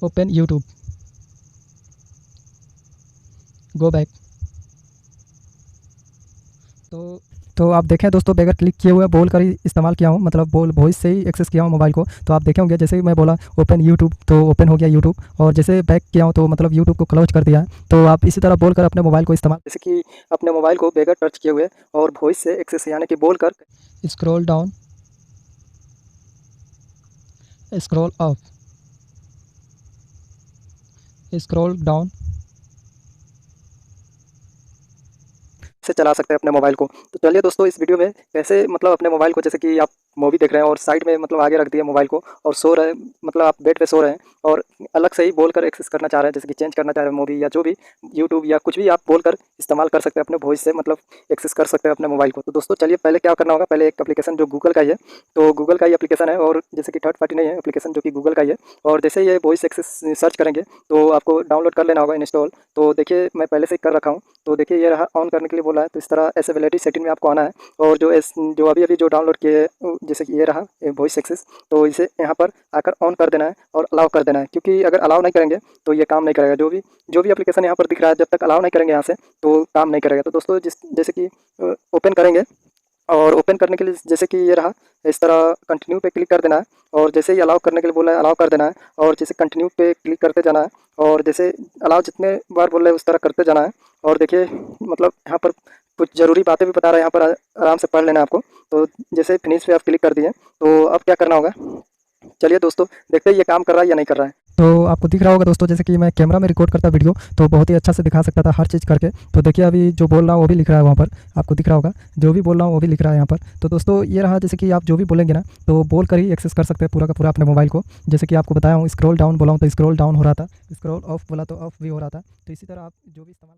Open YouTube, go back. तो आप देखें दोस्तों, बगैर क्लिक किए हुए बोल कर ही इस्तेमाल किया हूँ, मतलब बोल वॉइस से ही एक्सेस किया हूँ मोबाइल को। तो आप देखे होंगे जैसे ही मैं बोला ओपन यूट्यूब तो ओपन हो गया यूट्यूब, और जैसे बैक किया हूँ तो मतलब यूट्यूब को क्लोज कर दिया है। तो आप इसी तरह बोलकर अपने मोबाइल को इस्तेमाल, जैसे कि अपने मोबाइल को बगैर टच किए हुए और वॉइस से एक्सेस यानी कि बोल कर scroll down, scroll up, scroll down से चला सकते हैं अपने मोबाइल को। तो चलिए दोस्तों, इस वीडियो में कैसे मतलब अपने मोबाइल को, जैसे कि आप मूवी देख रहे हैं और साइड में मतलब आगे रख दिया मोबाइल को और सो रहे हैं, मतलब आप बेड पे सो रहे हैं और अलग से ही बोलकर एक्सेस करना चाह रहे हैं, जैसे कि चेंज करना चाह रहे हैं मूवी या जो भी यूट्यूब या कुछ भी आप बोलकर इस्तेमाल कर सकते हैं अपने वॉइस से, मतलब एक्सेस कर सकते हैं अपने मोबाइल को। तो दोस्तों चलिए, पहले क्या करना होगा, पहले एक एप्लीकेशन जो गूगल का ही है, तो गूगल का ही एप्लीकेशन है और जैसे कि थर्ड पार्टी नहीं है एप्लीकेशन, जो कि गूगल का ही है। और जैसे ये वॉइस एक्सेस सर्च करेंगे तो आपको डाउनलोड कर लेना होगा, इंस्टॉल। तो देखिए मैं पहले से ही कर रखा हूँ। तो देखिए ये रहा, ऑन करने के लिए बोला है, तो इस तरह एसेबिलिटी सेटिंग में आपको आना है और जो अभी अभी जो डाउनलोड किए हैं, जैसे कि ये रहा वॉइस एक्सेस, तो इसे यहाँ पर आकर ऑन कर देना है और अलाउ कर देना है, क्योंकि अगर अलाउ नहीं करेंगे तो ये काम नहीं करेगा। जो भी एप्लीकेशन यहाँ पर दिख रहा है, जब तक अलाउ नहीं करेंगे यहाँ से तो काम नहीं करेगा। तो दोस्तों जैसे कि ओपन करेंगे और ओपन करने के लिए जैसे कि ये रहा, इस तरह कंटिन्यू पे क्लिक कर देना है और जैसे ही अलाउ करने के लिए बोला है अलाउ कर देना है और जैसे कंटिन्यू पे क्लिक करते जाना है और जैसे अलाउ जितने बार बोल रहे हैं उस तरह करते जाना है। और देखिए मतलब यहाँ पर कुछ ज़रूरी बातें भी बता रहा है, यहाँ पर आराम से पढ़ लेना है आपको। तो जैसे फिनिश पे आप क्लिक कर दिए तो अब क्या करना होगा, चलिए दोस्तों देखते हैं ये काम कर रहा है या नहीं कर रहा है। तो आपको दिख रहा होगा दोस्तों, जैसे कि मैं कैमरा में रिकॉर्ड करता वीडियो तो बहुत ही अच्छा से दिखा सकता था हर चीज़ करके। तो देखिए अभी जो बोल रहा हूँ वो भी लिख रहा है वहाँ पर, आपको दिख रहा होगा जो भी बोल रहा हूँ वो भी लिख रहा है यहाँ पर। तो दोस्तों ये रहा, जैसे कि आप जो भी बोलेंगे ना तो बोल कर ही एक्सेस कर सकते हैं पूरा का पूरा अपने मोबाइल को। जैसे कि आपको बताया हूँ, स्क्रॉल डाउन बोला हूँ तो स्क्रॉल डाउन हो रहा था, स्क्रॉल ऑफ बोला तो ऑफ भी हो रहा था। तो इसी तरह आप जो भी इस्तेमाल